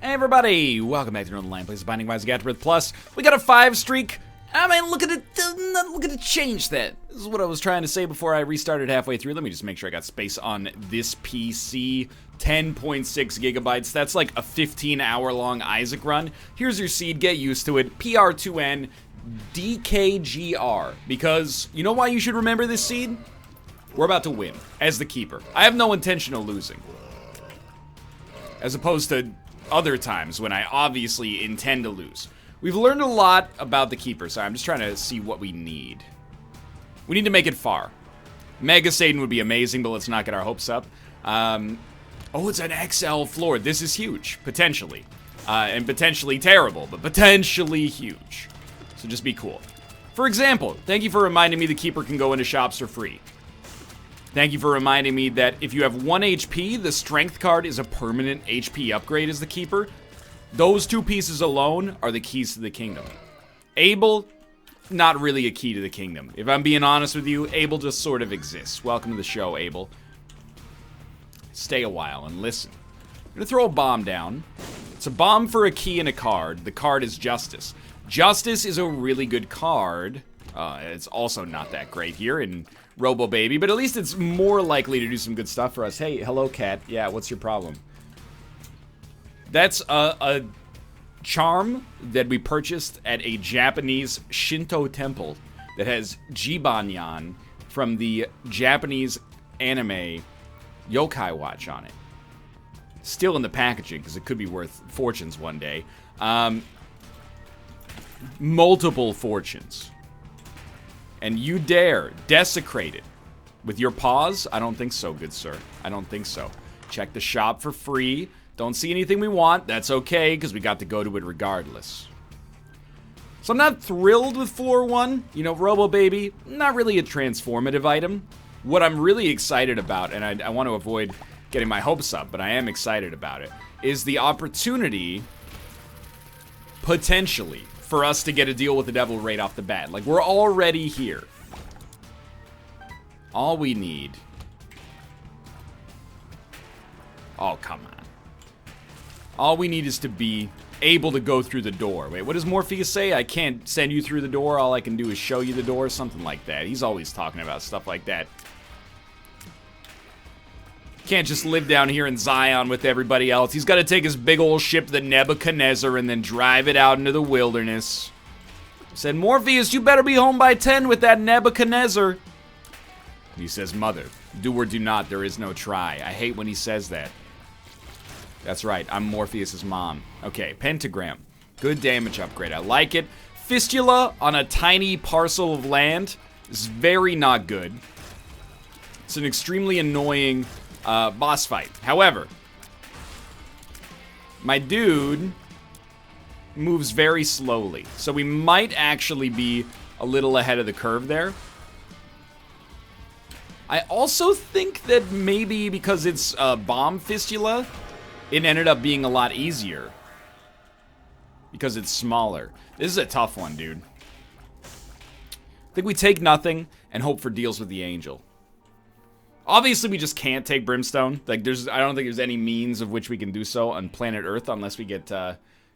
Hey everybody, welcome back to Northernlion, plays Binding Wise AFTERBIRTH Plus. We got a 5 streak. I mean, look at it change that. This is what I was trying to say before I restarted halfway through. Let me just make sure I got space on this PC. 10.6 gigabytes. That's like a 15-hour-long Isaac run. Here's your seed. Get used to it. PR2N DKGR. Because you know why you should remember this seed? We're about to win as the keeper. I have no intention of losing. As opposed to other times when I obviously intend to lose. We've learned a lot about the keeper, so I'm just trying to see what we need. We need to make it far. Mega Satan would be amazing, but let's not get our hopes up. Oh, it's an XL floor. This is huge, potentially. And potentially terrible, but potentially huge. So just be cool. For example, thank you for reminding me the keeper can go into shops for free. Thank you for reminding me that if you have 1 HP, the strength card is a permanent HP upgrade as the keeper. Those two pieces alone are the keys to the kingdom. Abel, not really a key to the kingdom. If I'm being honest with you, Abel just sort of exists. Welcome to the show, Abel. Stay a while and listen. I'm gonna throw a bomb down. It's a bomb for a key and a card. The card is Justice. Justice is a really good card. It's also not that great here in Robo Baby, but at least it's more likely to do some good stuff for us. Hey, hello, cat. Yeah, what's your problem? That's a charm that we purchased at a Japanese Shinto temple that has Jibanyan from the Japanese anime Yokai Watch on it. Still in the packaging, because it could be worth fortunes one day. Multiple fortunes. And you dare desecrate it with your paws? I don't think so, good sir. I don't think so. Check the shop for free. Don't see anything we want. That's okay, because we got to go to it regardless. So I'm not thrilled with floor 1. You know, Robo Baby, not really a transformative item. What I'm really excited about, and I want to avoid getting my hopes up, but I am excited about it, is the opportunity, potentially, for us to get a deal with the devil right off the bat. Like, we're already here. All we need... Oh, come on. All we need is to be able to go through the door. Wait, what does Morpheus say? I can't send you through the door. All I can do is show you the door. Something like that. He's always talking about stuff like that. Can't just live down here in Zion with everybody else. He's got to take his big old ship, the Nebuchadnezzar, and then drive it out into the wilderness. Said, Morpheus, you better be home by 10 with that Nebuchadnezzar. He says, Mother, do or do not, there is no try. I hate when he says that. That's right, I'm Morpheus's mom. Okay, pentagram. Good damage upgrade, I like it. Fistula on a tiny parcel of land is very not good. It's an extremely annoying boss fight. However, my dude moves very slowly, so we might actually be a little ahead of the curve there. I also think that maybe because it's bomb fistula, it ended up being a lot easier because it's smaller. This is a tough one, dude. I think we take nothing and hope for deals with the angel. Obviously, we just can't take Brimstone. Like, I don't think there's any means of which we can do so on planet Earth unless we get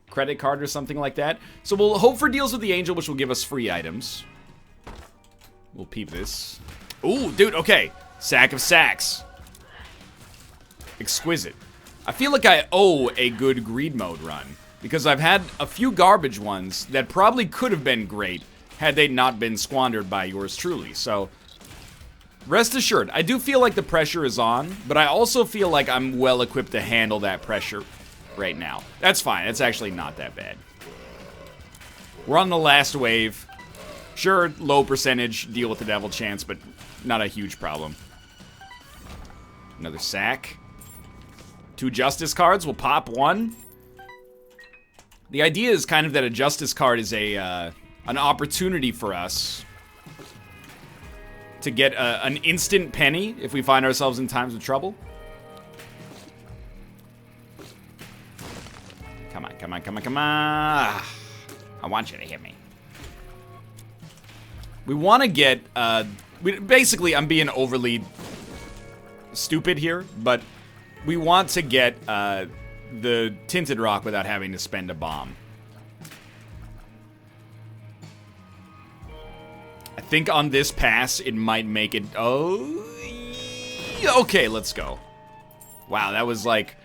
credit card or something like that. So we'll hope for deals with the angel, which will give us free items. We'll peep this. Ooh, dude, okay. Sack of sacks. Exquisite. I feel like I owe a good greed mode run because I've had a few garbage ones that probably could have been great had they not been squandered by yours truly. So... rest assured, I do feel like the pressure is on, but I also feel like I'm well equipped to handle that pressure right now. That's fine. It's actually not that bad. We're on the last wave. Sure, low percentage deal with the devil chance, but not a huge problem. Another sack. 2 justice cards. We'll pop 1. The idea is kind of that a justice card is an opportunity for us to get an instant penny if we find ourselves in times of trouble. Come on, come on, come on, come on. I want you to hit me. We want to get, basically, I'm being overly stupid here, but we want to get the Tinted Rock without having to spend a bomb. I think on this pass, it might make it... Oh... Okay, let's go. Wow, that was, like,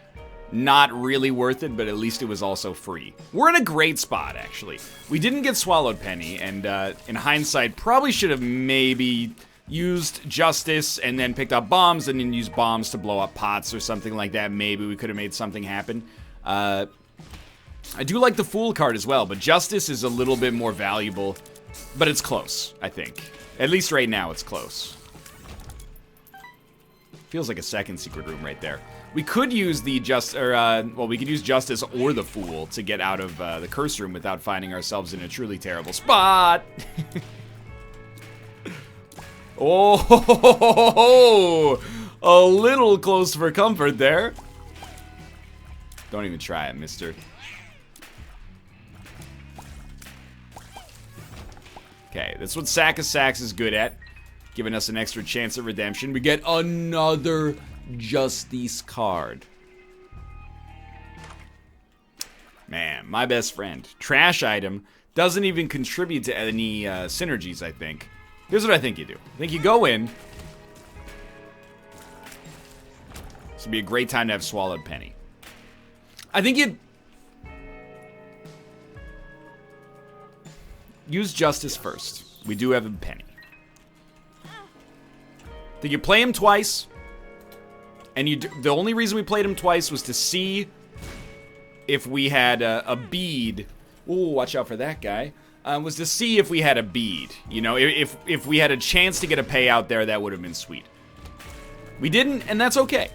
not really worth it, but at least it was also free. We're in a great spot, actually. We didn't get Swallowed Penny, and in hindsight, probably should have maybe used Justice and then picked up bombs and then used bombs to blow up pots or something like that. Maybe we could have made something happen. I do like the Fool card as well, but Justice is a little bit more valuable. But it's close, I think. At least right now, it's close. Feels like a second secret room right there. We could use the we could use Justice or the Fool to get out of the Curse Room without finding ourselves in a truly terrible spot. Oh, a little close for comfort there. Don't even try it, mister. Okay, that's what Sack of Sacks is good at. Giving us an extra chance at redemption. We get another Justice card. Man, my best friend. Trash item. Doesn't even contribute to any synergies, I think. Here's what I think you do. I think you go in. This would be a great time to have Swallowed Penny. I think you'd... use Justice first. We do have a penny. Then you play him twice. And the only reason we played him twice was to see if we had a bead. Ooh, watch out for that guy. Was to see if we had a bead. You know, if we had a chance to get a payout there, that would have been sweet. We didn't, and that's okay.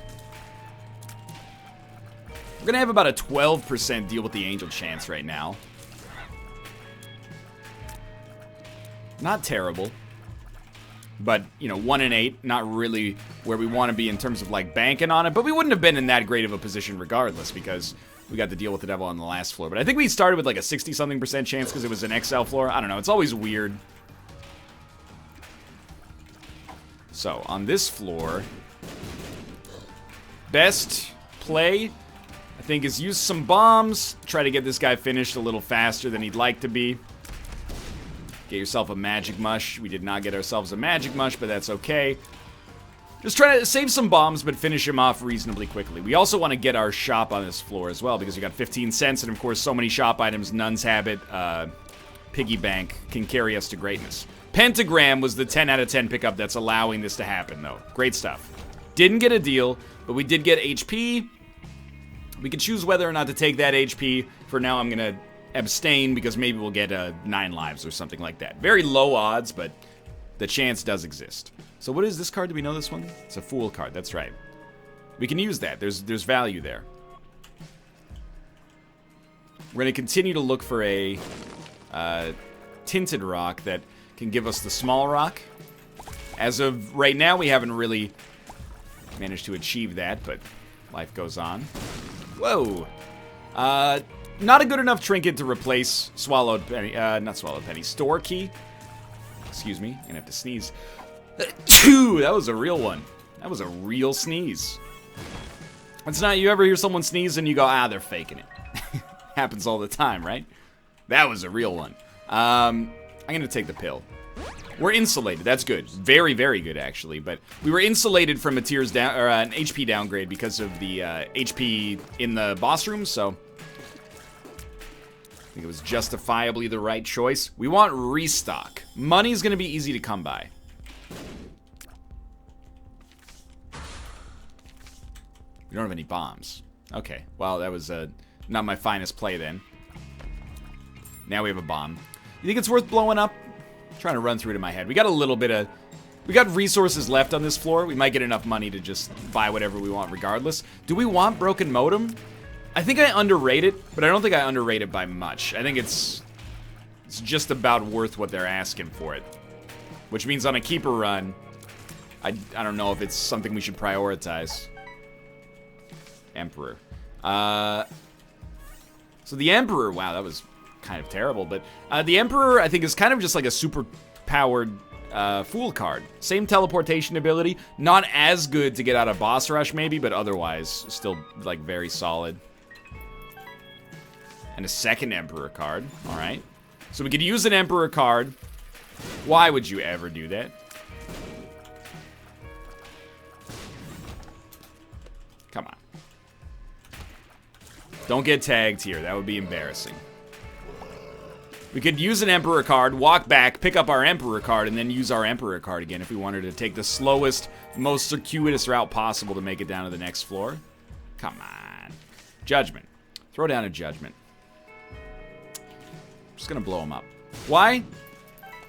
We're gonna have about a 12% deal with the Angel chance right now. Not terrible. But, you know, 1 and 8, not really where we want to be in terms of, like, banking on it. But we wouldn't have been in that great of a position regardless because we got to deal with the devil on the last floor. But I think we started with, like, a 60-something% chance because it was an XL floor. I don't know. It's always weird. So, on this floor, best play, I think, is use some bombs. Try to get this guy finished a little faster than he'd like to be. Get yourself a Magic Mush. We did not get ourselves a Magic Mush, but that's okay. Just try to save some bombs, but finish him off reasonably quickly. We also want to get our shop on this floor as well, because we got 15 cents, and of course, so many shop items, Nun's Habit, Piggy Bank, can carry us to greatness. Pentagram was the 10 out of 10 pickup that's allowing this to happen, though. Great stuff. Didn't get a deal, but we did get HP. We can choose whether or not to take that HP. For now, I'm going to abstain because maybe we'll get 9 lives or something like that. Very low odds, but the chance does exist. So what is this card? Do we know this one? It's a Fool card, that's right. We can use that. There's value there. We're going to continue to look for a Tinted Rock that can give us the small rock. As of right now, we haven't really managed to achieve that, but life goes on. Whoa. Not a good enough trinket to replace Swallowed Penny, not Swallowed Penny, Store Key. Excuse me, I'm gonna have to sneeze. That was a real one. That was a real sneeze. It's not, you ever hear someone sneeze and you go, ah, they're faking it. Happens all the time, right? That was a real one. I'm gonna take the pill. We're insulated, that's good. Very, very good, actually. But we were insulated from a tiers down, or an HP downgrade because of the HP in the boss room, so I think it was justifiably the right choice. We want restock. Money's gonna be easy to come by. We don't have any bombs. Okay, well, that was not my finest play then. Now we have a bomb. You think it's worth blowing up? I'm trying to run through it in my head. We got a little bit of... We got resources left on this floor. We might get enough money to just buy whatever we want regardless. Do we want Broken Modem? I think I underrate it, but I don't think I underrate it by much. I think it's just about worth what they're asking for it. Which means on a keeper run, I don't know if it's something we should prioritize. Emperor. So the Emperor, wow, that was kind of terrible, but the Emperor, I think, is kind of just like a super powered Fool card. Same teleportation ability, not as good to get out of boss rush maybe, but otherwise still like very solid. And a second Emperor card. Alright. So we could use an Emperor card. Why would you ever do that? Come on. Don't get tagged here. That would be embarrassing. We could use an Emperor card, walk back, pick up our Emperor card, and then use our Emperor card again if we wanted to take the slowest, most circuitous route possible to make it down to the next floor. Come on. Judgment. Throw down a Judgment. I'm just gonna blow him up. Why?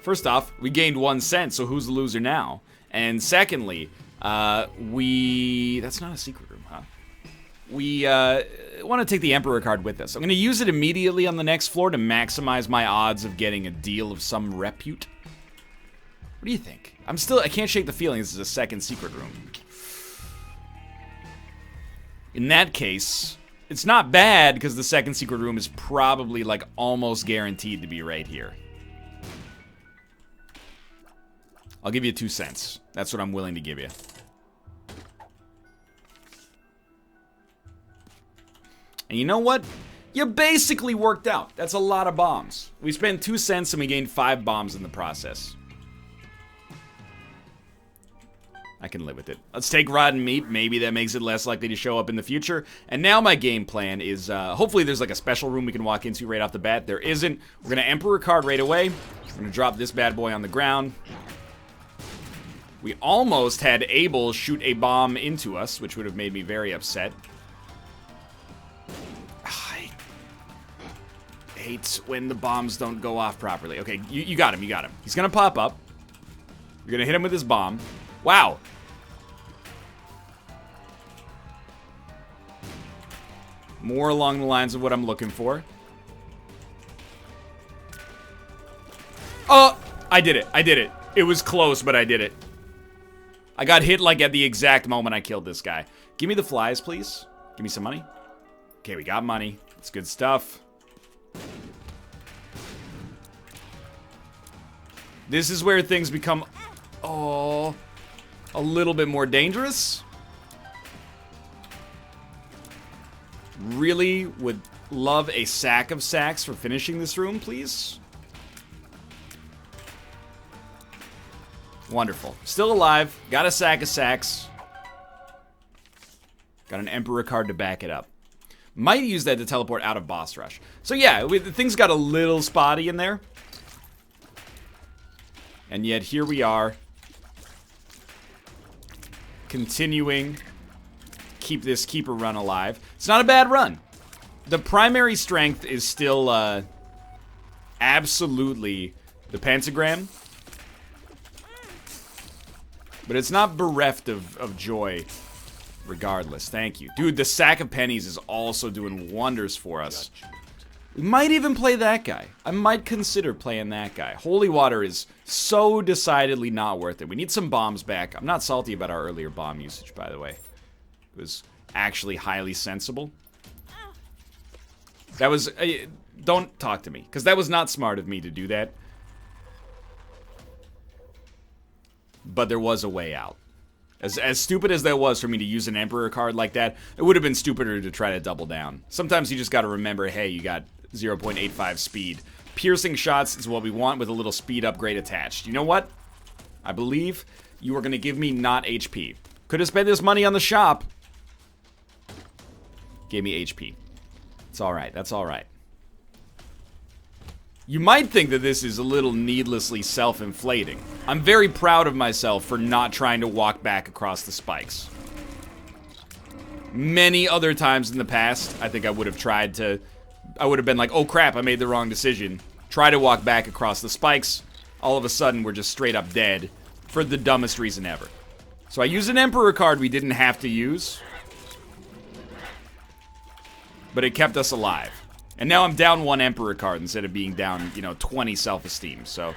First off, we gained 1 cent, so who's the loser now? And secondly, that's not a secret room, huh? We want to take the Emperor card with us. I'm going to use it immediately on the next floor to maximize my odds of getting a deal of some repute. What do you think? I can't shake the feeling this is a second secret room. In that case, it's not bad because the second secret room is probably like almost guaranteed to be right here. I'll give you 2 cents. That's what I'm willing to give you. And you know what? You basically worked out. That's a lot of bombs. We spent 2 cents and we gained 5 bombs in the process. I can live with it. Let's take rotten meat. Maybe that makes it less likely to show up in the future. And now my game plan is, hopefully there's like a special room we can walk into right off the bat. There isn't. We're going to Emperor card right away. We're going to drop this bad boy on the ground. We almost had Abel shoot a bomb into us, which would have made me very upset. I hate when the bombs don't go off properly. Okay, you got him, you got him. He's gonna pop up. You're gonna hit him with his bomb. Wow. More along the lines of what I'm looking for. Oh, I did it, I did it. It was close, but I did it. I got hit like at the exact moment I killed this guy. Give me the flies, please. Give me some money. Okay, we got money. It's good stuff. This is where things become, a little bit more dangerous. Really would love a sack of sacks for finishing this room, please. Wonderful. Still alive. Got a sack of sacks. Got an Emperor card to back it up. Might use that to teleport out of boss rush. So yeah, things got a little spotty in there. And yet here we are. Continuing. Keep this keeper run alive. It's not a bad run. The primary strength is still absolutely the pentagram. But it's not bereft of joy regardless. Thank you. Dude, the sack of pennies is also doing wonders for us. We might even play that guy. I might consider playing that guy. Holy water is so decidedly not worth it. We need some bombs back. I'm not salty about our earlier bomb usage, by the way. It was actually highly sensible. That was... don't talk to me, because that was not smart of me to do that. But there was a way out. As stupid as that was for me to use an Emperor card like that, it would have been stupider to try to double down. Sometimes you just gotta remember, hey, you got 0.85 speed. Piercing shots is what we want with a little speed upgrade attached. You know what? I believe you are gonna give me not HP. Could have spent this money on the shop. Gave me HP. It's alright, that's alright. You might think that this is a little needlessly self-inflating. I'm very proud of myself for not trying to walk back across the spikes. Many other times in the past, I think I would have tried to... I would have been like, oh crap, I made the wrong decision. Try to walk back across the spikes. All of a sudden, we're just straight up dead for the dumbest reason ever. So I used an Emperor card we didn't have to use. But it kept us alive. And now I'm down 1 Emperor card instead of being down, 20 self-esteem. So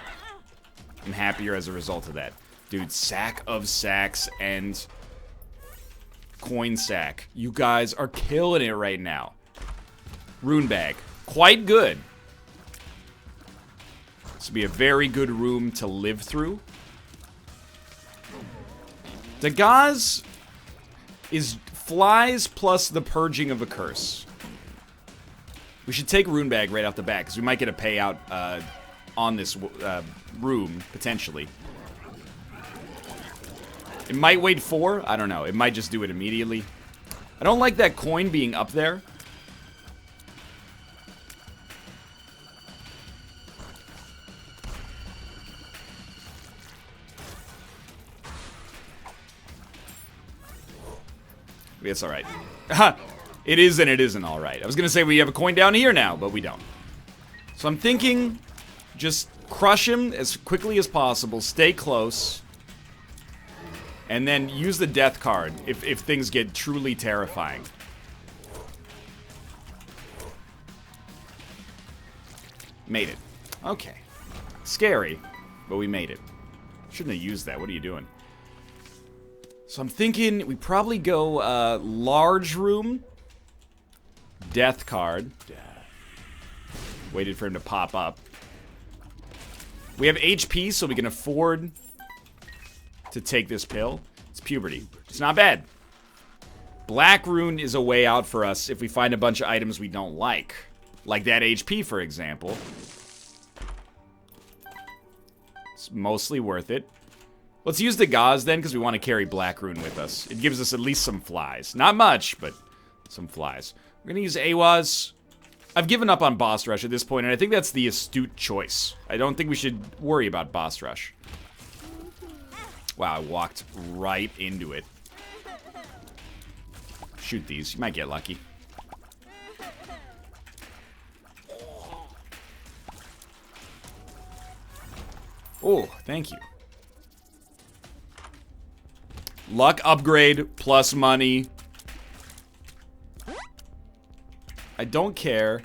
I'm happier as a result of that. Dude, sack of sacks and coin sack. You guys are killing it right now. Rune bag. Quite good. This will be a very good room to live through. The Gauze is flies plus the purging of a curse. We should take Rune Bag right off the bat, because we might get a payout on this room, potentially. It might wait 4. I don't know. It might just do it immediately. I don't like that coin being up there. It's alright. It is and it isn't alright. I was gonna say we have a coin down here now, but we don't. So I'm thinking just crush him as quickly as possible, stay close, and then use the death card if things get truly terrifying. Made it. Okay. Scary, but we made it. Shouldn't have used that. What are you doing? So I'm thinking we probably go large room, death card. Waited for him to pop up. We have HP, so we can afford to take this pill. It's puberty. It's not bad. Black rune is a way out for us if we find a bunch of items we don't like. Like that HP, for example. It's mostly worth it. Let's use the gauze then, because we want to carry Black Rune with us. It gives us at least some flies. Not much, but some flies. We're going to use AWAS. I've given up on Boss Rush at this point, and I think that's the astute choice. I don't think we should worry about Boss Rush. Wow, I walked right into it. Shoot these. You might get lucky. Oh, thank you. Luck upgrade plus money. I don't care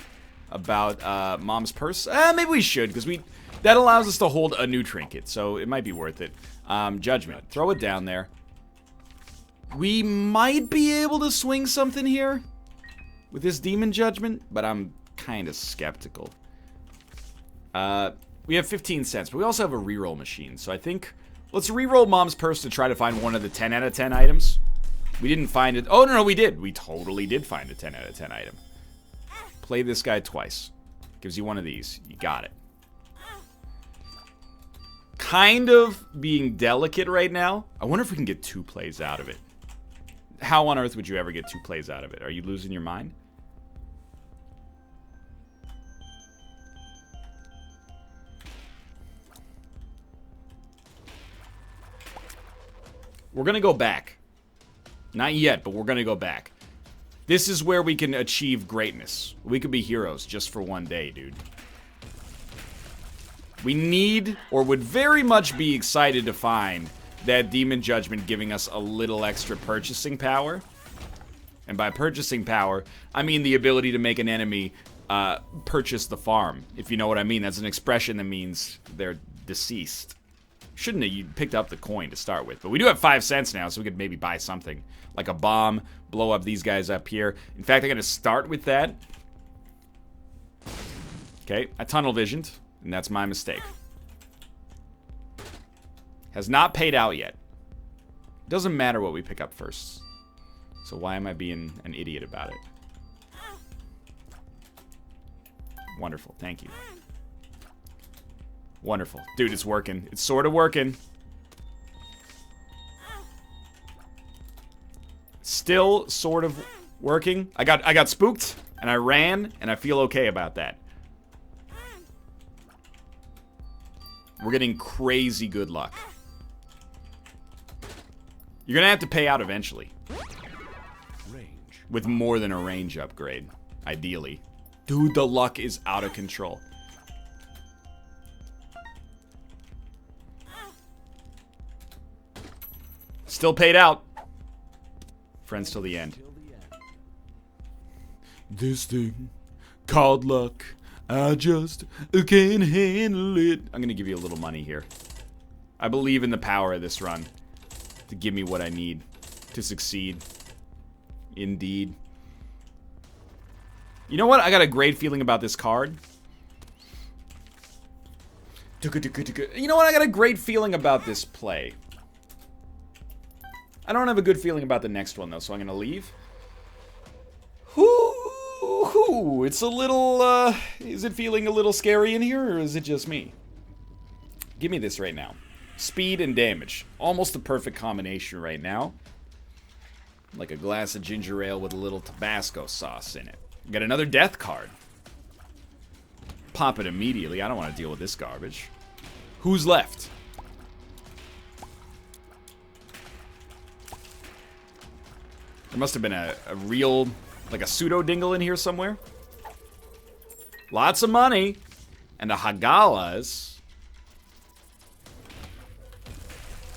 about Mom's purse. Maybe we should, because that allows us to hold a new trinket, so it might be worth it. Judgment. Throw it down there. We might be able to swing something here with this Demon Judgment, but I'm kind of skeptical. We have 15 cents, but we also have a reroll machine, so I think... Let's reroll Mom's purse to try to find one of the 10 out of 10 items. We didn't find it. Oh, no, we did. We totally did find a 10 out of 10 item. Play this guy twice. Gives you one of these. You got it. Kind of being delicate right now. I wonder if we can get 2 plays out of it. How on earth would you ever get 2 plays out of it? Are you losing your mind? We're gonna go back. Not yet, but we're gonna go back. This is where we can achieve greatness. We could be heroes just for one day, dude. We need, or would very much be excited to find, that Demon Judgment giving us a little extra purchasing power. And by purchasing power, I mean the ability to make an enemy purchase the farm. If you know what I mean, that's an expression that means they're deceased. Shouldn't have you picked up the coin to start with. But we do have 5 cents now, so we could maybe buy something. Like a bomb, blow up these guys up here. In fact, I'm going to start with that. Okay, I tunnel visioned, and that's my mistake. Has not paid out yet. Doesn't matter what we pick up first. So why am I being an idiot about it? Wonderful, thank you. Wonderful. Dude, it's working. It's sort of working. Still sort of working. I got spooked, and I ran, and I feel okay about that. We're getting crazy good luck. You're gonna have to pay out eventually. Range. With more than a range upgrade, ideally. Dude, the luck is out of control. Still paid out. Friends till the end. This thing called luck, I just can't handle it. I'm gonna give you a little money here. I believe in the power of this run to give me what I need to succeed. Indeed. You know what? I got a great feeling about this card. You know what? I got a great feeling about this play. I don't have a good feeling about the next one, though, so I'm going to leave. Ooh, it's a little, is it feeling a little scary in here, or is it just me? Give me this right now. Speed and damage. Almost the perfect combination right now. Like a glass of ginger ale with a little Tabasco sauce in it. Got another death card. Pop it immediately. I don't want to deal with this garbage. Who's left? There must have been a real, like a pseudo-dingle in here somewhere. Lots of money. And a Hagalas.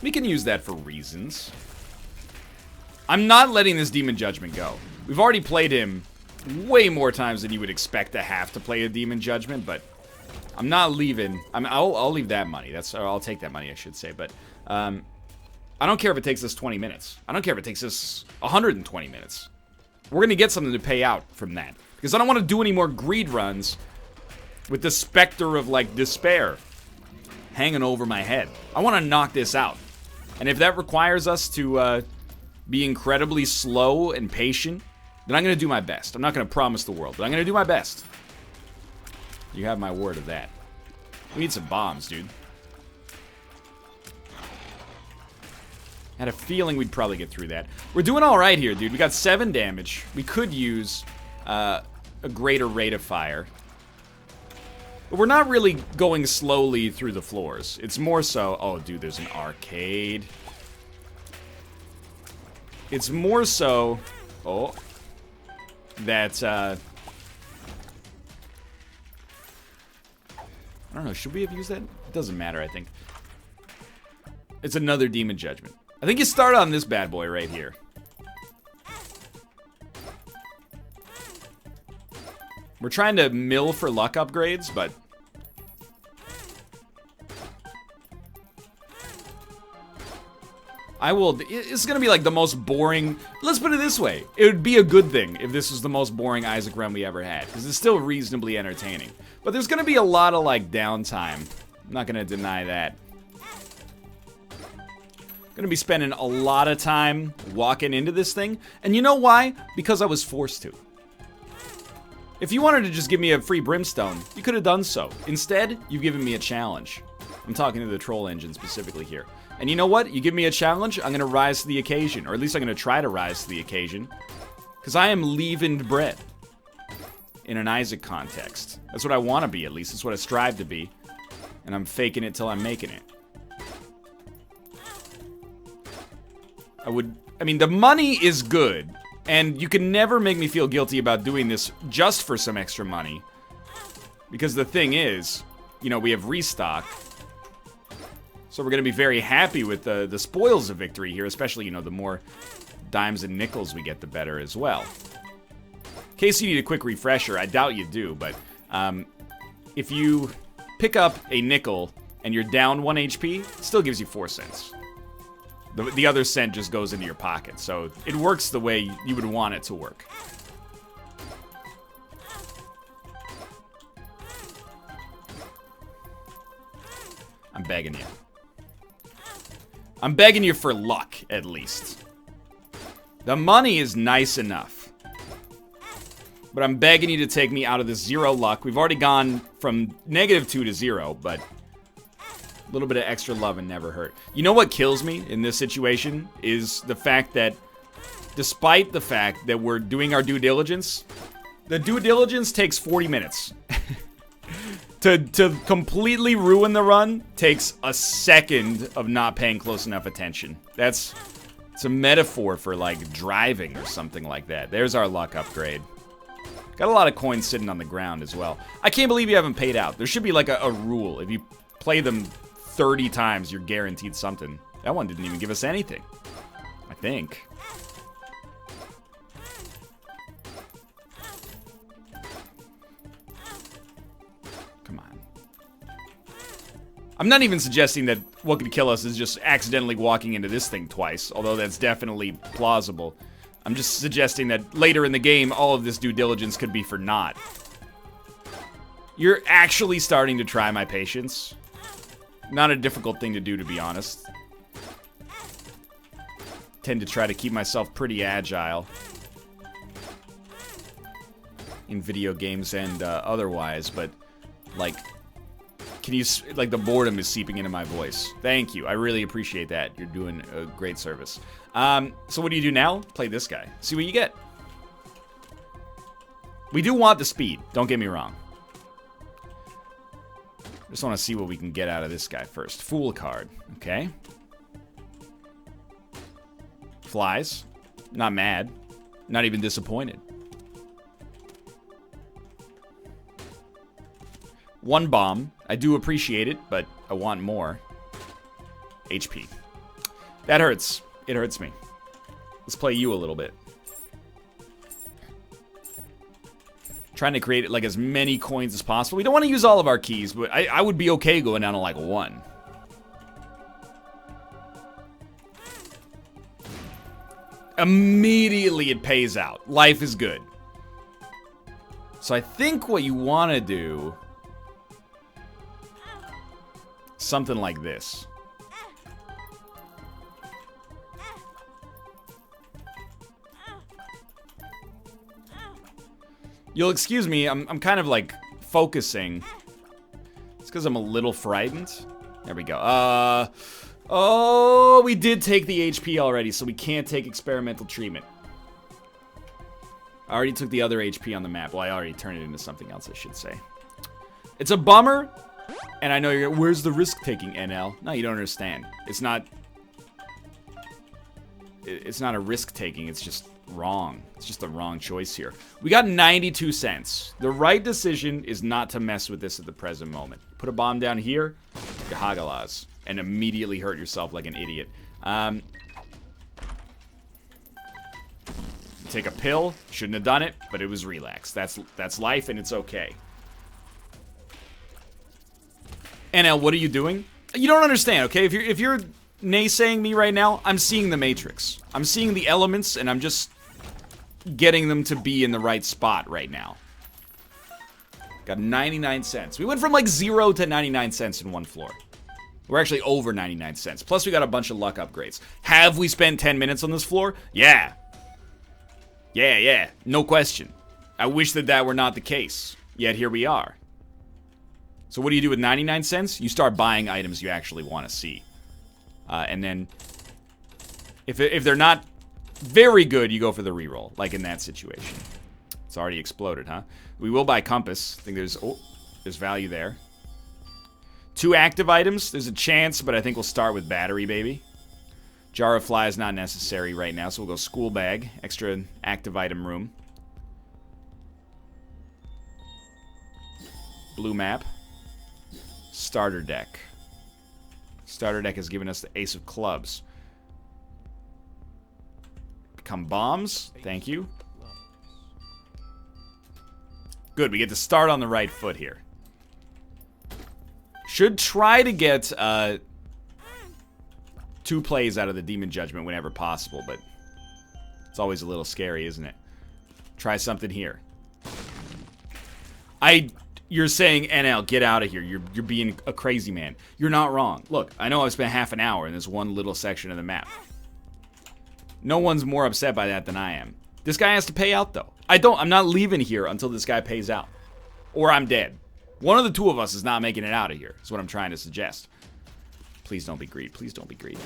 We can use that for reasons. I'm not letting this Demon Judgment go. We've already played him way more times than you would expect to have to play a Demon Judgment, but I'm not leaving. I'll leave that money. Or I'll take that money, I should say. But I don't care if it takes us 20 minutes. I don't care if it takes us 120 minutes. We're going to get something to pay out from that. Because I don't want to do any more greed runs with the specter of, like, despair hanging over my head. I want to knock this out. And if that requires us to be incredibly slow and patient, then I'm going to do my best. I'm not going to promise the world, but I'm going to do my best. You have my word of that. We need some bombs, dude. I had a feeling we'd probably get through that. We're doing all right here, dude. We got 7 damage. We could use a greater rate of fire. But we're not really going slowly through the floors. It's more so... Oh, dude, there's an arcade. It's more so... Oh. That, I don't know, should we have used that? It doesn't matter, I think. It's another Demon Judgment. I think you start on this bad boy right here. We're trying to mill for luck upgrades, but... It's gonna be like the most boring... Let's put it this way. It would be a good thing if this was the most boring Isaac run we ever had. Because it's still reasonably entertaining. But there's gonna be a lot of, like, downtime. I'm not gonna deny that. Gonna be spending a lot of time walking into this thing. And you know why? Because I was forced to. If you wanted to just give me a free brimstone, you could have done so. Instead, you've given me a challenge. I'm talking to the troll engine specifically here. And you know what? You give me a challenge, I'm gonna rise to the occasion. Or at least I'm gonna try to rise to the occasion. Because I am leavened bread. In an Isaac context. That's what I want to be, at least. That's what I strive to be. And I'm faking it till I'm making it. I mean, the money is good. And you can never make me feel guilty about doing this just for some extra money. Because the thing is, you know, we have restock. So we're going to be very happy with the spoils of victory here, especially, you know, the more dimes and nickels we get, the better as well. In case you need a quick refresher, I doubt you do, but if you pick up a nickel and you're down 1 HP, it still gives you 4 cents. The other cent just goes into your pocket, so it works the way you would want it to work. I'm begging you. I'm begging you for luck, at least. The money is nice enough. But I'm begging you to take me out of this 0 luck. We've already gone from -2 to 0, but a little bit of extra love and never hurt. You know what kills me in this situation is the fact that despite the fact that we're doing our due diligence, the due diligence takes 40 minutes. To completely ruin the run takes a second of not paying close enough attention. It's a metaphor for, like, driving or something like that. There's our luck upgrade. Got a lot of coins sitting on the ground as well. I can't believe you haven't paid out. There should be, like, a rule. If you play them 30 times, you're guaranteed something. That one didn't even give us anything. I think. Come on. I'm not even suggesting that what could kill us is just accidentally walking into this thing twice, although that's definitely plausible. I'm just suggesting that later in the game, all of this due diligence could be for naught. You're actually starting to try my patience. Not a difficult thing to do, to be honest. Tend to try to keep myself pretty agile. in video games and otherwise, but, like, can you, like, the boredom is seeping into my voice. Thank you. I really appreciate that. You're doing a great service. So what do you do now? Play this guy. See what you get. We do want the speed. Don't get me wrong. Just want to see what we can get out of this guy first. Fool card. Okay. Flies. Not mad. Not even disappointed. One bomb. I do appreciate it, but I want more. HP. That hurts. It hurts me. Let's play you a little bit. Trying to create like as many coins as possible. We don't want to use all of our keys, but I would be okay going down to like 1. Immediately it pays out. Life is good. So I think what you want to do, something like this. You'll excuse me, I'm kind of like focusing. It's because I'm a little frightened. There we go. Oh, we did take the HP already, so we can't take experimental treatment. I already took the other HP on the map. Well, I already turned it into something else, I should say. It's a bummer, and I know you're, where's the risk-taking, NL? No, you don't understand. It's not a risk-taking, it's just wrong. It's just the wrong choice here. We got 92 cents. The right decision is not to mess with this at the present moment. Put a bomb down here, you hagalaz, and immediately hurt yourself like an idiot. Take a pill. Shouldn't have done it, but it was relax. That's life, and it's okay. NL, what are you doing? You don't understand, okay? If you're naysaying me right now, I'm seeing the matrix. I'm seeing the elements, and I'm just getting them to be in the right spot right now. Got 99 cents. We went from like 0 to 99 cents in one floor. We're actually over 99 cents. Plus, we got a bunch of luck upgrades. Have we spent 10 minutes on this floor? Yeah. Yeah. No question. I wish that were not the case. Yet here we are. So what do you do with 99 cents? You start buying items you actually want to see. And then, if they're not very good, you go for the reroll, like in that situation. It's already exploded, huh? We will buy compass. I think there's value there. 2 active items. There's a chance, but I think we'll start with battery, baby. Jar of fly is not necessary right now, so we'll go school bag. Extra active item room. Blue map. Starter deck. Starter deck has given us the ace of clubs. Become bombs. Thank you. Good, we get to start on the right foot here. Should try to get 2 plays out of the Demon Judgment whenever possible, but it's always a little scary, isn't it? Try something here. You're saying, NL, get out of here. You're being a crazy man. You're not wrong. Look, I know I've spent half an hour in this one little section of the map. No one's more upset by that than I am. This guy has to pay out, though. I'm not leaving here until this guy pays out. Or I'm dead. One of the 2 of us is not making it out of here. Is what I'm trying to suggest. Please don't be greed. Please don't be greed.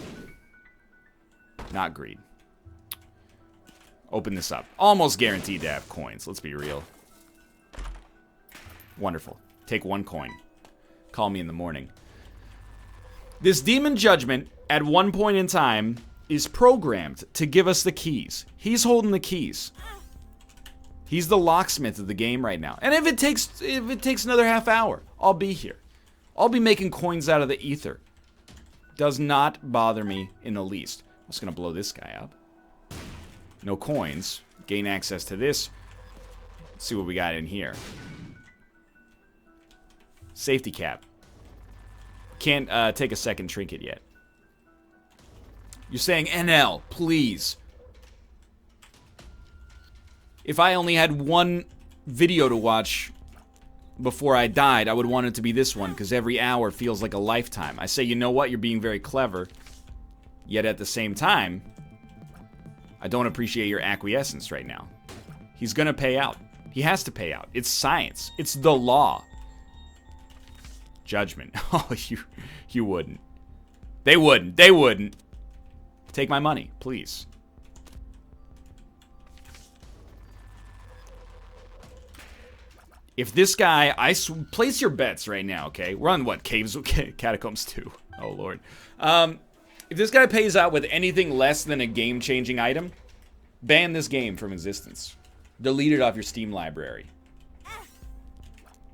Not greed. Open this up. Almost guaranteed to have coins. Let's be real. Wonderful. Take 1 coin. Call me in the morning. This Demon Judgment, at one point in time, is programmed to give us the keys. He's holding the keys. He's the locksmith of the game right now. And if it takes another half hour, I'll be here. I'll be making coins out of the ether. Does not bother me in the least. I'm just gonna blow this guy up. No coins. Gain access to this. Let's see what we got in here. Safety cap. Can't take a second trinket yet. You're saying, NL, please. If I only had 1 video to watch before I died, I would want it to be this one, because every hour feels like a lifetime. I say, you know what? You're being very clever. Yet at the same time, I don't appreciate your acquiescence right now. He's gonna pay out. He has to pay out. It's science. It's the law. Judgment. Oh, you wouldn't. They wouldn't. They wouldn't. Take my money, please. If this guy, place your bets right now, okay? We're on what? Caves, Catacombs 2. Oh, Lord. If this guy pays out with anything less than a game-changing item, ban this game from existence. Delete it off your Steam library.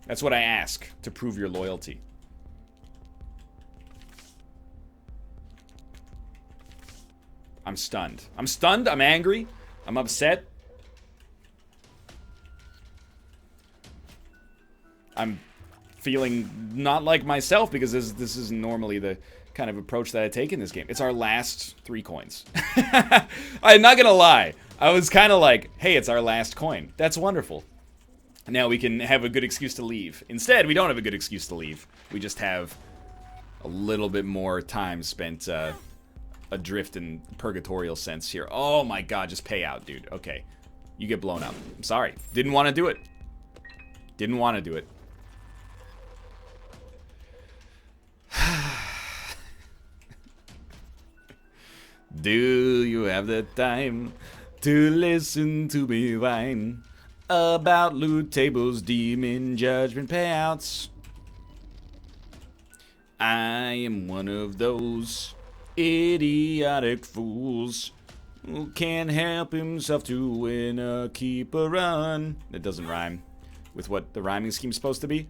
That's what I ask to prove your loyalty. I'm stunned. I'm stunned. I'm angry. I'm upset. I'm feeling not like myself because this is normally the kind of approach that I take in this game. It's our last 3 coins. I'm not gonna lie. I was kind of like, hey, it's our last coin. That's wonderful. Now we can have a good excuse to leave. Instead, we don't have a good excuse to leave. We just have a little bit more time spent adrift in purgatorial sense here. Oh my god, just pay out, dude. Okay. You get blown up. I'm sorry. Didn't want to do it. Didn't want to do it. Do you have the time to listen to me whine about loot tables, demon judgment payouts? I am one of those idiotic fools who can't help himself to win a keep a run. That doesn't rhyme with what the rhyming scheme's supposed to be.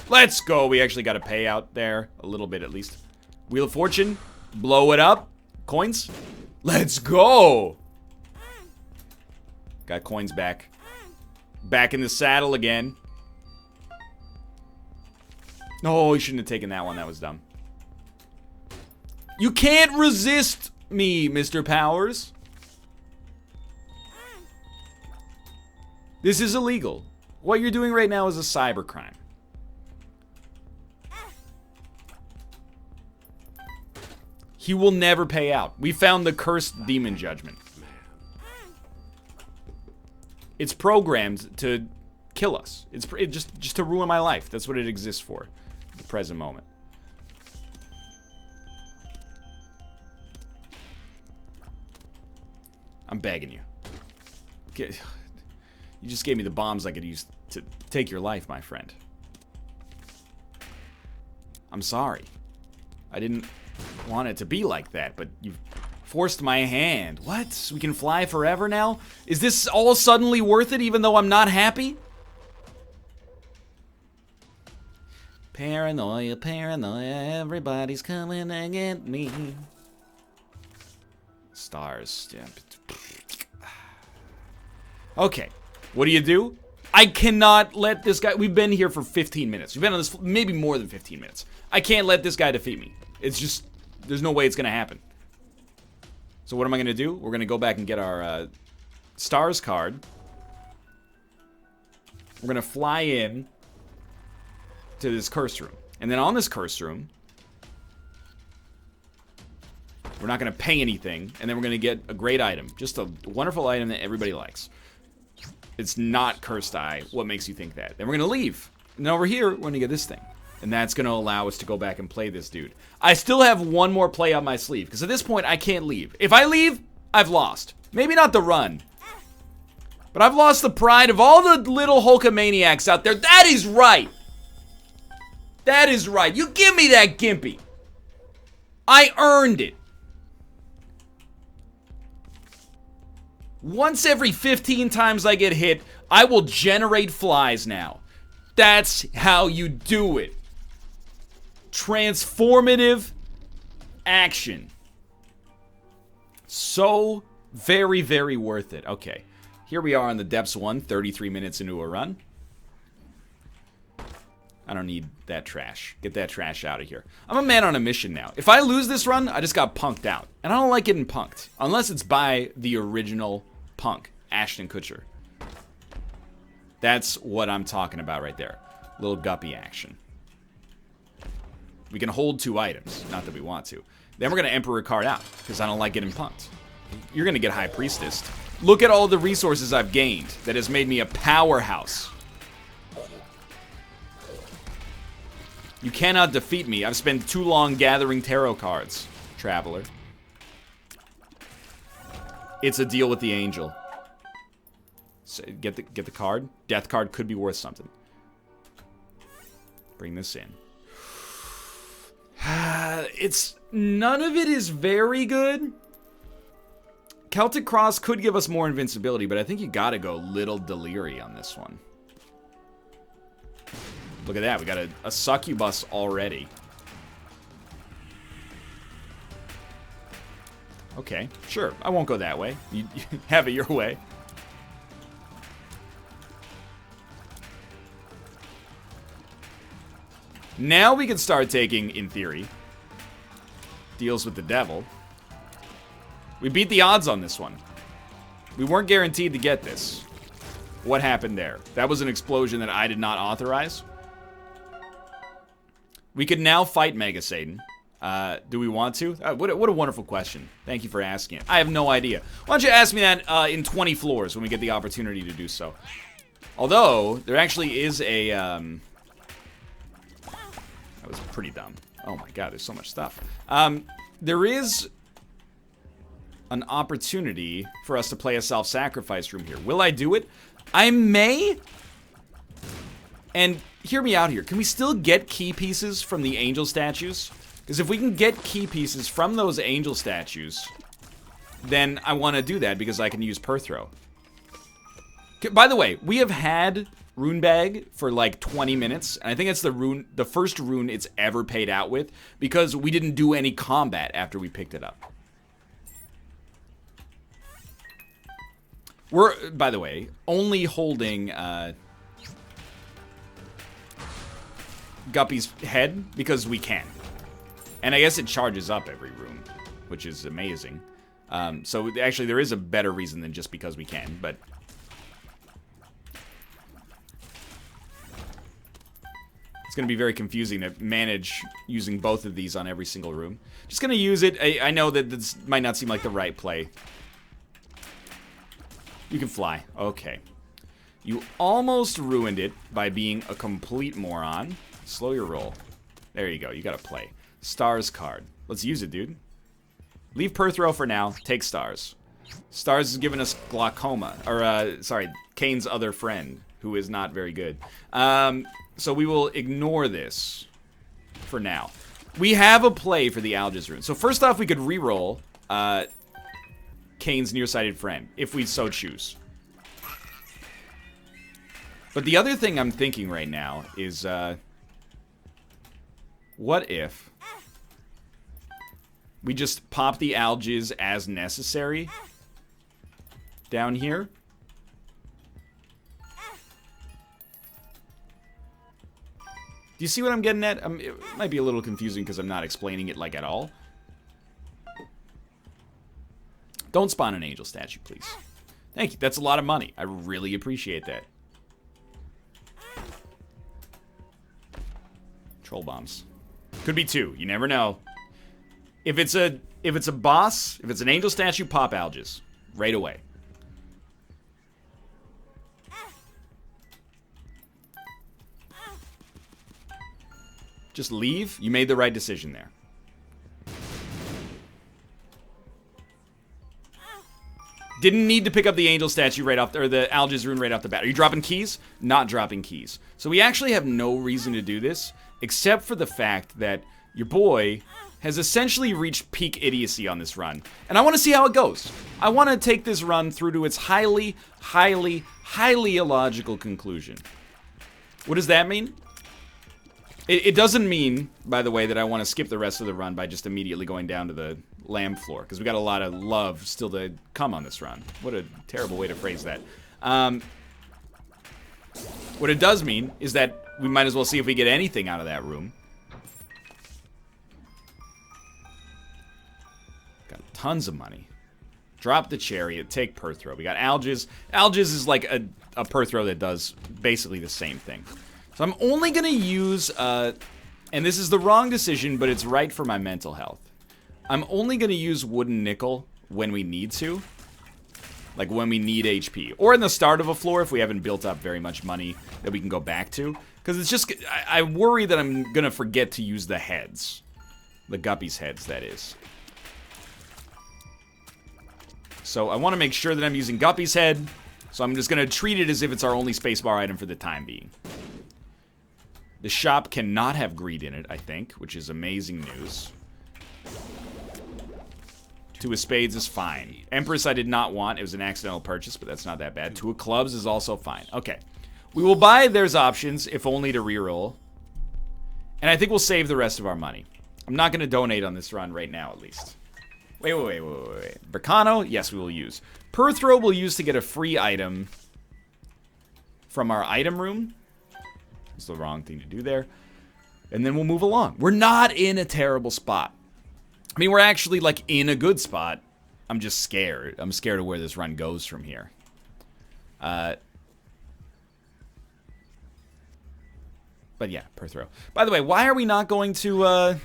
Let's go. We actually got a payout there. A little bit, at least. Wheel of Fortune. Blow it up. Coins. Let's go. Got coins back. Back in the saddle again. No, you shouldn't have taken that one. That was dumb. You can't resist me, Mr. Powers. This is illegal. What you're doing right now is a cybercrime. He will never pay out. We found the cursed demon judgment. It's programmed to kill us. It's just to ruin my life. That's what it exists for at the present moment. I'm begging you. You just gave me the bombs I could use to take your life, my friend. I'm sorry. I didn't want it to be like that, but you've forced my hand. What? We can fly forever now? Is this all suddenly worth it even though I'm not happy? Paranoia, paranoia, everybody's coming to get me. Stars. Yeah. Okay. What do? I cannot let this guy... We've been here for 15 minutes. We've been on this maybe more than 15 minutes. I can't let this guy defeat me. It's just... There's no way it's going to happen. So what am I going to do? We're going to go back and get our stars card. We're going to fly in to this curse room. And then on this curse room, we're not going to pay anything. And then we're going to get a great item. Just a wonderful item that everybody likes. It's not cursed eye. What makes you think that? Then we're going to leave. And then over here, we're going to get this thing. And that's going to allow us to go back and play this dude. I still have one more play on my sleeve. Because at this point, I can't leave. If I leave, I've lost. Maybe not the run. But I've lost the pride of all the little Hulkamaniacs out there. That is right. That is right. You give me that Gimpy. I earned it. Once every 15 times I get hit, I will generate flies now. That's how you do it. Transformative action. So very, very worth it. Okay, here we are on the Depths 1, 33 minutes into a run. I don't need that trash. Get that trash out of here. I'm a man on a mission now. If I lose this run, I just got punked out. And I don't like getting punked. Unless it's by the original punk, Ashton Kutcher. That's what I'm talking about right there. Little guppy action. We can hold 2 items. Not that we want to. Then we're going to Emperor card out. Because I don't like getting punked. You're gonna get High Priestess. Look at all the resources I've gained that has made me a powerhouse. You cannot defeat me. I've spent too long gathering tarot cards, Traveler. It's a deal with the angel. So get the card. Death card could be worth something. Bring this in. None of it is very good. Celtic Cross could give us more invincibility, but I think you gotta go Little Deliri on this one. Look at that, we got a succubus already. Okay, sure, I won't go that way. You have it your way. Now we can start taking, in theory, deals with the devil. We beat the odds on this one. We weren't guaranteed to get this. What happened there? That was an explosion that I did not authorize. We could now fight Mega Satan. Do we want to? What a wonderful question. Thank you for asking it. I have no idea. Why don't you ask me that in 20 floors when we get the opportunity to do so? Although, there actually is a... That was pretty dumb. Oh my god, there's so much stuff. There is an opportunity for us to play a self-sacrifice room here. Will I do it? I may. And hear me out here. Can we still get key pieces from the angel statues? Because if we can get key pieces from those angel statues, then I want to do that because I can use Perthrow. By the way, we have had Rune Bag for like 20 minutes, and I think it's the first rune it's ever paid out with because we didn't do any combat after we picked it up. We're, by the way, only holding Guppy's head because we can. And I guess it charges up every rune, which is amazing. So actually there is a better reason than just because we can, but... It's going to be very confusing to manage using both of these on every single room. Just going to use it. I know that this might not seem like the right play. You can fly. Okay. You almost ruined it by being a complete moron. Slow your roll. There you go. You got to play. Stars card. Let's use it, dude. Leave Perthrow for now. Take Stars. Stars has given us glaucoma. Or, sorry, Kane's other friend, who is not very good. So we will ignore this for now. We have a play for the Algiz rune. So first off, we could reroll Kane's nearsighted friend, if we so choose. But the other thing I'm thinking right now is, what if we just pop the Algiz as necessary down here? Do you see what I'm getting at? It might be a little confusing because I'm not explaining it like at all. Don't spawn an angel statue, please. Thank you. That's a lot of money. I really appreciate that. Troll bombs. Could be 2. You never know. If it's a boss, if it's an angel statue, pop Algiz right away. Just leave. You made the right decision there. Didn't need to pick up the angel statue right off, or the Algiz rune right off the bat. Are you dropping keys? Not dropping keys. So we actually have no reason to do this, except for the fact that your boy has essentially reached peak idiocy on this run. And I want to see how it goes. I want to take this run through to its highly, highly, highly illogical conclusion. What does that mean? It doesn't mean, by the way, that I want to skip the rest of the run by just immediately going down to the lamb floor, because we got a lot of love still to come on this run. What a terrible way to phrase that. What it does mean is that we might as well see if we get anything out of that room. Got tons of money. Drop the chariot, take Perthrow. We got Algiz. Algiz is like a Perthrow that does basically the same thing. So I'm only going to use, and this is the wrong decision, but it's right for my mental health. I'm only going to use Wooden Nickel when we need to. Like when we need HP. Or in the start of a floor if we haven't built up very much money that we can go back to. Because it's just, I worry that I'm going to forget to use the heads. The Guppy's heads, that is. So I want to make sure that I'm using Guppy's head. So I'm just going to treat it as if it's our only spacebar item for the time being. The shop cannot have greed in it, I think, which is amazing news. Two of spades is fine. Empress I did not want. It was an accidental purchase, but that's not that bad. Two of clubs is also fine. Okay. We will buy There's Options, if only to reroll. And I think we'll save the rest of our money. I'm not going to donate on this run right now, at least. Wait. Bercano, yes, we will use. Per throw we'll use to get a free item from our item room. It's the wrong thing to do there. And then we'll move along. We're not in a terrible spot. I mean, we're actually, like, in a good spot. I'm just scared. I'm scared of where this run goes from here. But yeah, per throw. By the way, why are we not going to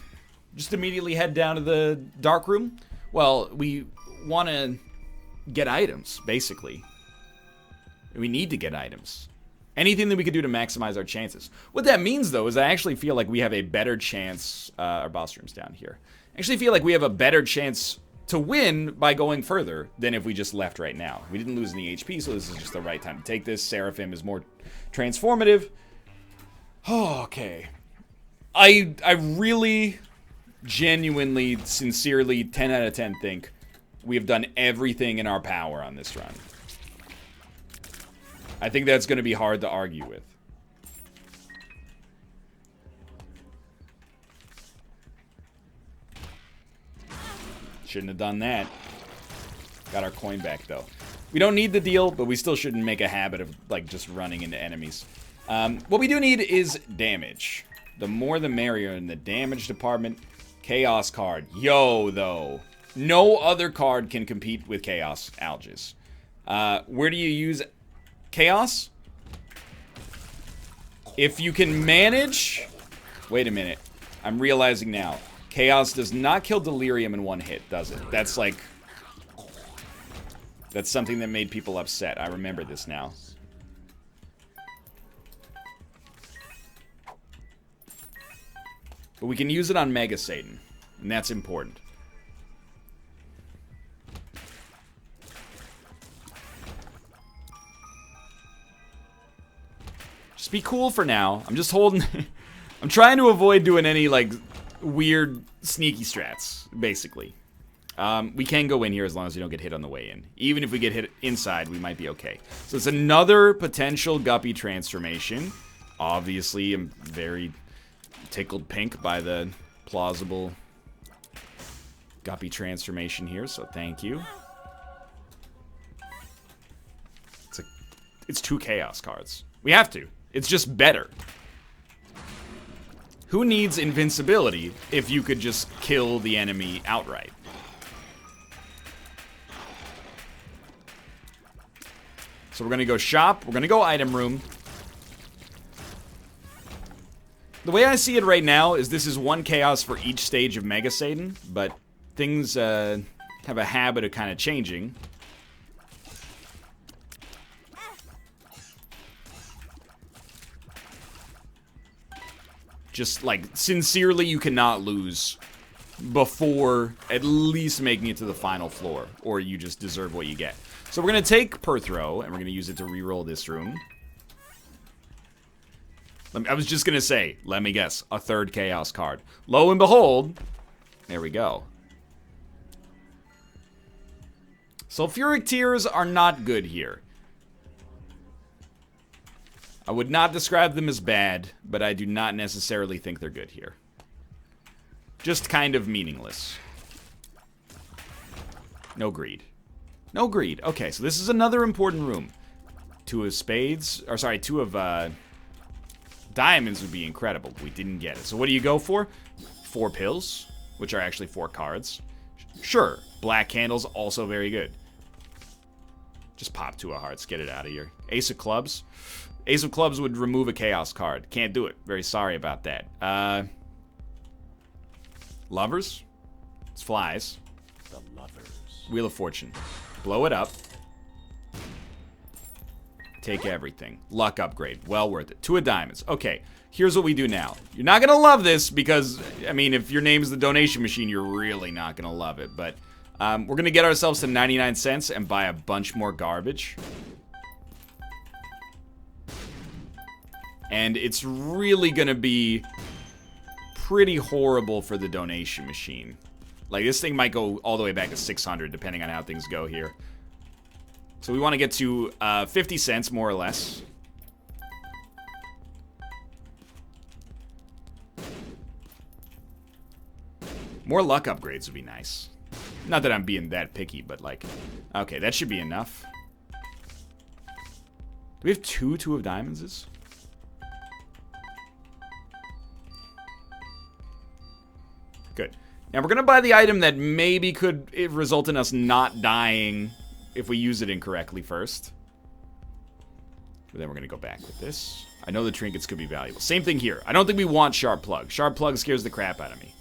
just immediately head down to the dark room? Well, we want to get items, basically. We need to get items. Anything that we could do to maximize our chances. What that means, though, is I actually feel like we have a better chance... our boss room's down here. I actually feel like we have a better chance to win by going further than if we just left right now. We didn't lose any HP, so this is just the right time to take this. Seraphim is more transformative. Oh, okay. I really, genuinely, sincerely, 10 out of 10 think we have done everything in our power on this run. I think that's going to be hard to argue with. Shouldn't have done that. Got our coin back, though. We don't need the deal, but we still shouldn't make a habit of, like, just running into enemies. What we do need is damage. The more the merrier in the damage department. Chaos card. Yo, though. No other card can compete with Chaos Alges. Where do you use Chaos? If you can manage... Wait a minute. I'm realizing now. Chaos does not kill Delirium in one hit, does it? That's like... That's something that made people upset. I remember this now. But we can use it on Mega Satan. And that's important. Just be cool for now. I'm just holding... I'm trying to avoid doing any, like... weird, sneaky strats, basically. We can go in here as long as we don't get hit on the way in. Even if we get hit inside, we might be okay. So it's another potential Guppy transformation. Obviously, I'm very tickled pink by the plausible Guppy transformation here, so thank you. It's two Chaos cards. We have to. It's just better. Who needs invincibility if you could just kill the enemy outright? So we're going to go shop. We're going to go item room. The way I see it right now is this is one chaos for each stage of Mega Satan, but things have a habit of kind of changing. Just, like, sincerely, you cannot lose before at least making it to the final floor, or you just deserve what you get. So we're going to take per throw, and we're going to use it to reroll this room. I was just going to say, let me guess, a third Chaos card. Lo and behold, there we go. Sulfuric Tears are not good here. I would not describe them as bad, but I do not necessarily think they're good here. Just kind of meaningless. No greed. No greed. Okay, so this is another important room. Two of spades, or sorry, two of diamonds would be incredible, but we didn't get it. So what do you go for? 4 pills, which are actually 4 cards. Sure, black candles, also very good. Just pop 2 of hearts, get it out of here. Ace of clubs. Ace of clubs would remove a chaos card. Can't do it. Very sorry about that. Lovers. It's flies. The lovers. Wheel of Fortune. Blow it up. Take everything. Luck upgrade. Well worth it. 2 of diamonds. Okay, here's what we do now. You're not gonna love this because, I mean, if your name's the donation machine, you're really not gonna love it. But we're gonna get ourselves to 99 cents and buy a bunch more garbage. And it's really gonna be pretty horrible for the donation machine. Like, this thing might go all the way back to 600, depending on how things go here. So we want to get to 50 cents, more or less. More luck upgrades would be nice. Not that I'm being that picky, but like... Okay, that should be enough. Do we have 2 of diamonds? Good. Now we're going to buy the item that maybe could result in us not dying if we use it incorrectly first. But then we're going to go back with this. I know the trinkets could be valuable. Same thing here. I don't think we want Sharp Plug. Sharp Plug scares the crap out of me.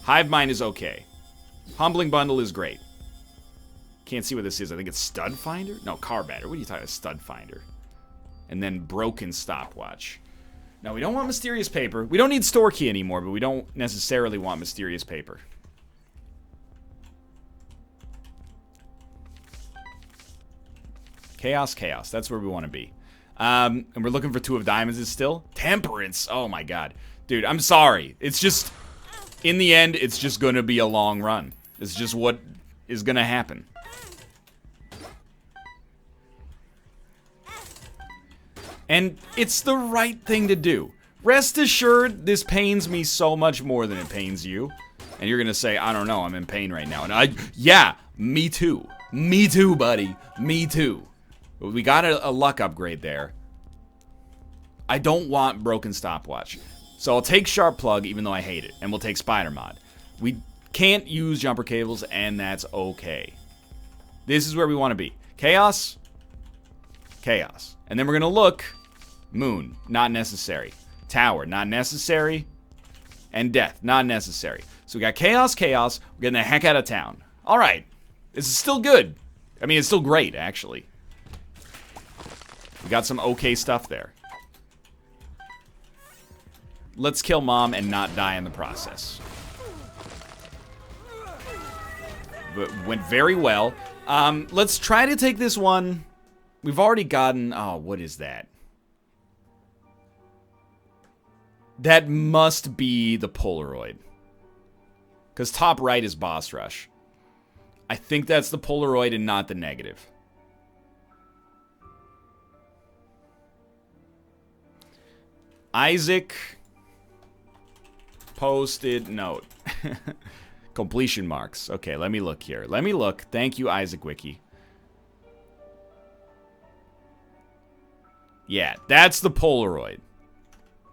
Hive Mind is okay. Humbling Bundle is great. Can't see what this is. I think it's Stud Finder? No, Carbatter. What are you talking about? Stud Finder. And then Broken Stopwatch. Now, we don't want Mysterious Paper. We don't need Store Key anymore, but we don't necessarily want Mysterious Paper. Chaos, chaos. That's where we want to be. And we're looking for 2 of diamonds still. Temperance. Oh, my God. Dude, I'm sorry. It's just... In the end, it's just going to be a long run. It's just what is going to happen. And it's the right thing to do. Rest assured, this pains me so much more than it pains you. And you're going to say, I don't know, I'm in pain right now. And yeah, me too. Me too, buddy. Me too. We got a luck upgrade there. I don't want Broken Stopwatch. So I'll take Sharp Plug, even though I hate it. And we'll take Spider Mod. We can't use jumper cables, and that's okay. This is where we want to be. Chaos. Chaos. And then we're going to look. Moon. Not necessary. Tower. Not necessary. And Death. Not necessary. So we got Chaos, Chaos. We're getting the heck out of town. Alright. This is still good. I mean, it's still great, actually. We got some okay stuff there. Let's kill Mom and not die in the process. But went very well. Let's try to take this one. We've already gotten... Oh, what is that? That must be the Polaroid. Because top right is Boss Rush. I think that's the Polaroid and not the negative. Isaac... Posted note. Completion marks. Okay, let me look here. Let me look. Thank you, Isaac Wiki. Yeah, that's the Polaroid.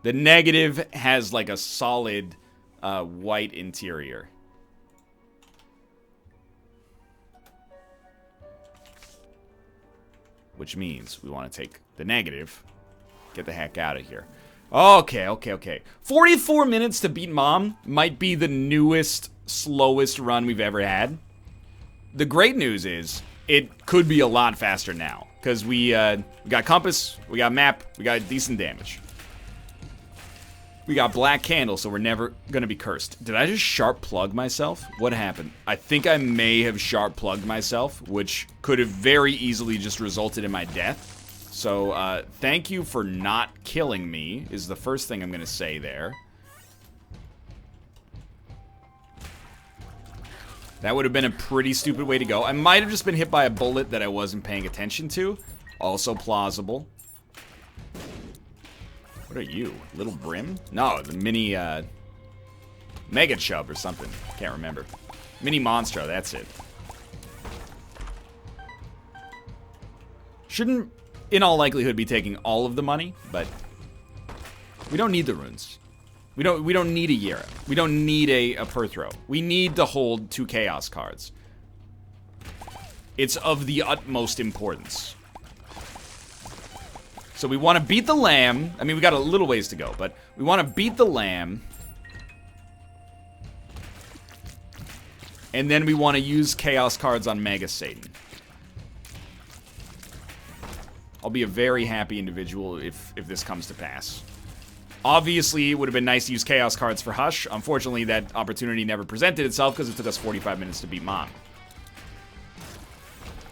The negative has like a solid white interior. Which means we want to take the negative. Get the heck out of here. Okay, okay, okay. 44 minutes to beat Mom might be the newest, slowest run we've ever had. The great news is, it could be a lot faster now. Because we got compass, we got map, we got decent damage. We got black candle, so we're never gonna be cursed. Did I just sharp plug myself? What happened? I think I may have sharp plugged myself, which could have very easily just resulted in my death. So, thank you for not killing me, is the first thing I'm gonna say there. That would have been a pretty stupid way to go. I might have just been hit by a bullet that I wasn't paying attention to. Also plausible. What are you? Little Brim? No, the mini, Mega Chub or something. Can't remember. Mini Monstro, that's it. Shouldn't, in all likelihood, be taking all of the money, but we don't need the runes. We don't need a Yera. We don't need a Perthro. We need to hold 2 Chaos cards. It's of the utmost importance. So we want to beat the Lamb. I mean, we got a little ways to go, but we want to beat the Lamb. And then we want to use Chaos cards on Mega Satan. I'll be a very happy individual if this comes to pass. Obviously, it would have been nice to use Chaos cards for Hush. Unfortunately, that opportunity never presented itself because it took us 45 minutes to beat Mom.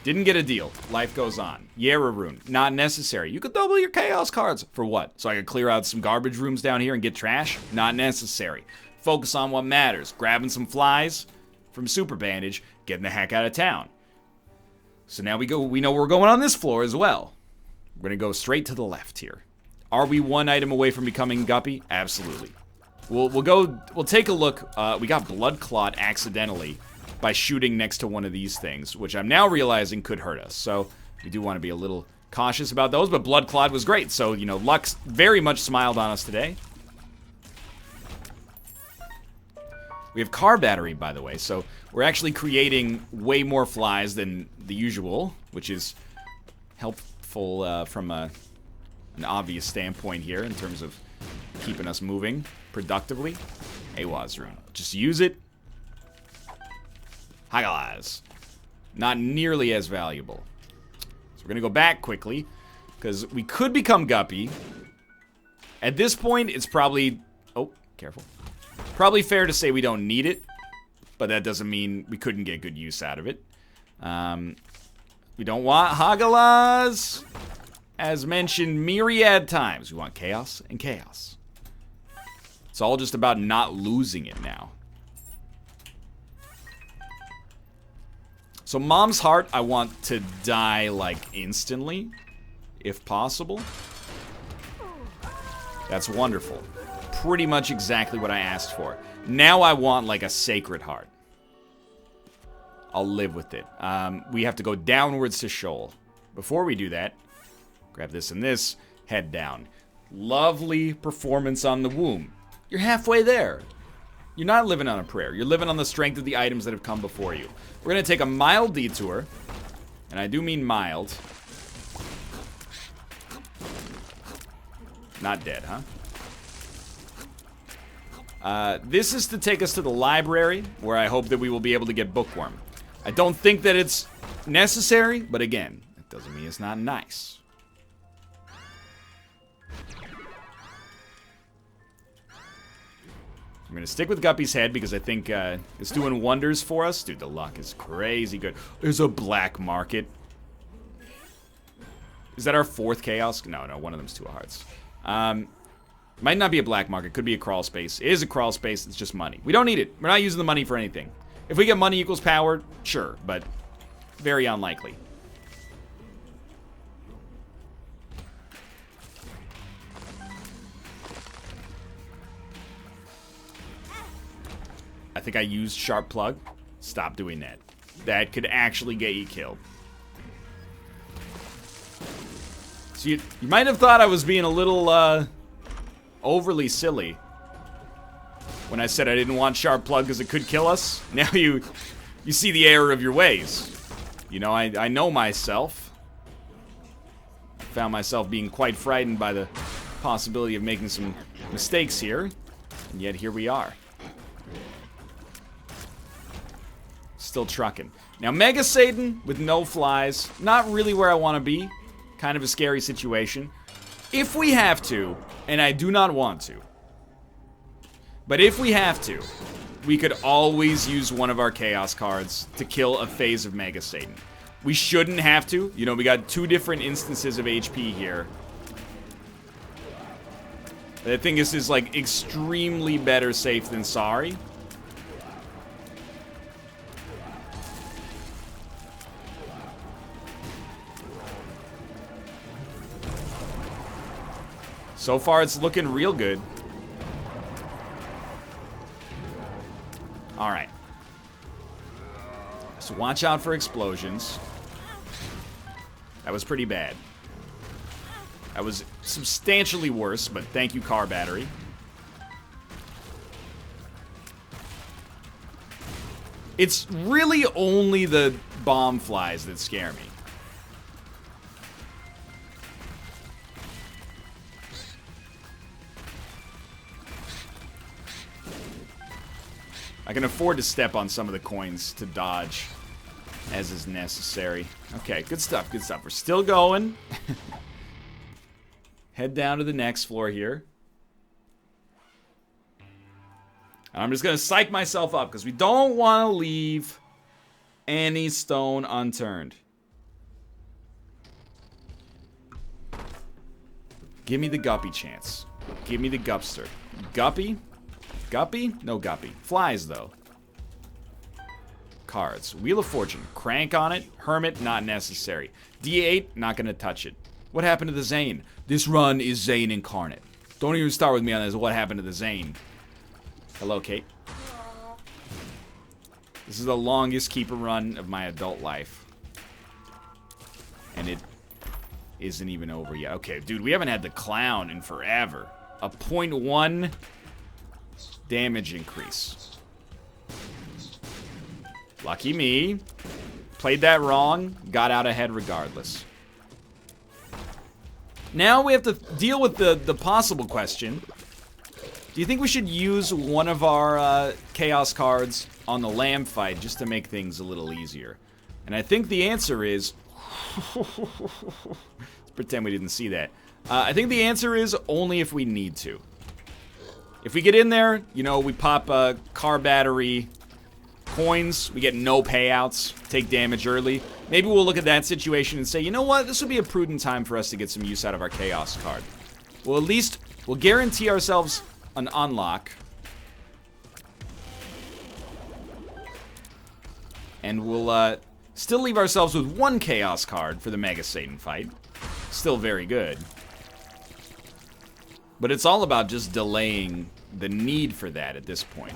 Didn't get a deal. Life goes on. Yera Rune. Not necessary. You could double your Chaos cards. For what? So I could clear out some garbage rooms down here and get trash? Not necessary. Focus on what matters. Grabbing some flies from Super Bandage, getting the heck out of town. So now we know we're going on this floor as well. We're going to go straight to the left here. Are we one item away from becoming Guppy? Absolutely. We'll take a look. We got Blood Clot accidentally by shooting next to one of these things, which I'm now realizing could hurt us. So we do want to be a little cautious about those, but Blood Clot was great. So, you know, Lux very much smiled on us today. We have car battery, by the way, so we're actually creating way more flies than the usual, which is helpful from an obvious standpoint here in terms of keeping us moving productively. Awaz Rune. Just use it. Hagalaz. Not nearly as valuable. So we're going to go back quickly, because we could become Guppy. At this point, it's probably... Oh, careful. Probably fair to say we don't need it, but that doesn't mean we couldn't get good use out of it. We don't want Hagalaz. As mentioned myriad times, we want Chaos and Chaos. It's all just about not losing it now. So Mom's Heart, I want to die, like, instantly, if possible. That's wonderful. Pretty much exactly what I asked for. Now I want, like, a Sacred Heart. I'll live with it. We have to go downwards to Shoal. Before we do that, grab this and this, head down. Lovely performance on the womb. You're halfway there. You're not living on a prayer. You're living on the strength of the items that have come before you. We're going to take a mild detour. And I do mean mild. Not dead, huh? This is to take us to the library, where I hope that we will be able to get Bookworm. I don't think that it's necessary, but again, it doesn't mean it's not nice. I'm going to stick with Guppy's head because I think it's doing wonders for us. Dude, the luck is crazy good. There's a black market. Is that our fourth Chaos? No, one of them's 2 hearts. Might not be a black market. Could be a crawl space. It is a crawl space. It's just money. We don't need it. We're not using the money for anything. If we get money equals power, sure, but very unlikely. I think I used Sharp Plug. Stop doing that. That could actually get you killed. So you might have thought I was being a little overly silly when I said I didn't want Sharp Plug because it could kill us. Now you see the error of your ways. You know, I know myself. Found myself being quite frightened by the possibility of making some mistakes here. And yet here we are. Still trucking. Now, Mega Satan with no flies. Not really where I want to be. Kind of a scary situation. If we have to, and I do not want to, but if we have to, we could always use one of our Chaos cards to kill a phase of Mega Satan. We shouldn't have to. You know, we got 2 different instances of HP here. I think this is, like, extremely better safe than sorry. So far, it's looking real good. All right. So watch out for explosions. That was pretty bad. That was substantially worse, but thank you, car battery. It's really only the bomb flies that scare me. I can afford to step on some of the coins to dodge as is necessary. Okay, good stuff, good stuff. We're still going. Head down to the next floor here. I'm just going to psych myself up because we don't want to leave any stone unturned. Give me the guppy chance. Give me the gupster. Guppy? Guppy? No guppy. Flies, though. Cards. Wheel of Fortune. Crank on it. Hermit, not necessary. D8, not going to touch it. What happened to the Zane? This run is Zane incarnate. Don't even start with me on this. What happened to the Zane? Hello, Kate. This is the longest keeper run of my adult life. And it isn't even over yet. Okay, dude, we haven't had the clown in forever. A 0.1 damage increase. Lucky me. Played that wrong. Got out ahead regardless. Now we have to deal with the possible question. Do you think we should use one of our chaos cards on the lamb fight just to make things a little easier? And I think the answer is... Let's pretend we didn't see that. I think the answer is only if we need to. If we get in there, you know, we pop car battery coins, we get no payouts, take damage early. Maybe we'll look at that situation and say, you know what, this would be a prudent time for us to get some use out of our chaos card. Well, at least we'll guarantee ourselves an unlock. And we'll still leave ourselves with one chaos card for the Mega Satan fight. Still very good. But it's all about just delaying the need for that at this point.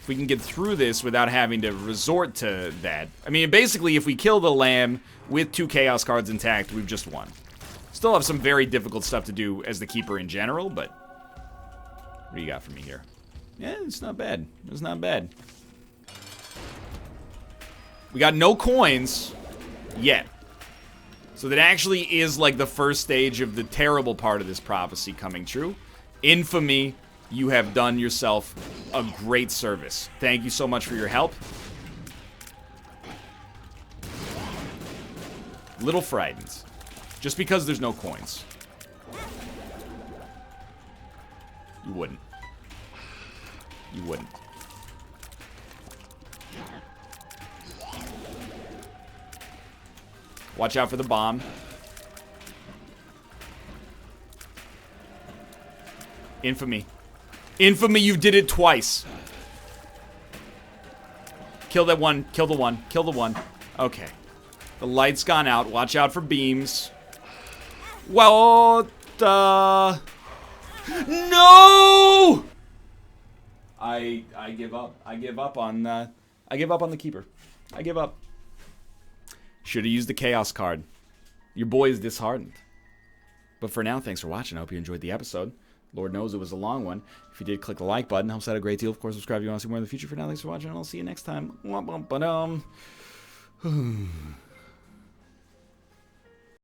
If we can get through this without having to resort to that. I mean, basically, if we kill the lamb with 2 chaos cards intact, we've just won. Still have some very difficult stuff to do as the keeper in general, but... What do you got for me here? Yeah, it's not bad. It's not bad. We got no coins yet. So that actually is like the first stage of the terrible part of this prophecy coming true. Infamy, you have done yourself a great service. Thank you so much for your help. Little frightened. Just because there's no coins. You wouldn't. You wouldn't. Watch out for the bomb. Infamy. Infamy, you did it twice. Kill that one. Kill the one. Kill the one. Okay. The light's gone out. Watch out for beams. What the... No! I give up. I give up on the keeper. I give up. Should have used the chaos card. Your boy is disheartened. But for now, thanks for watching. I hope you enjoyed the episode. Lord knows it was a long one. If you did, click the like button. Helps out a great deal. Of course, subscribe if you want to see more in the future. For now, thanks for watching, and I'll see you next time.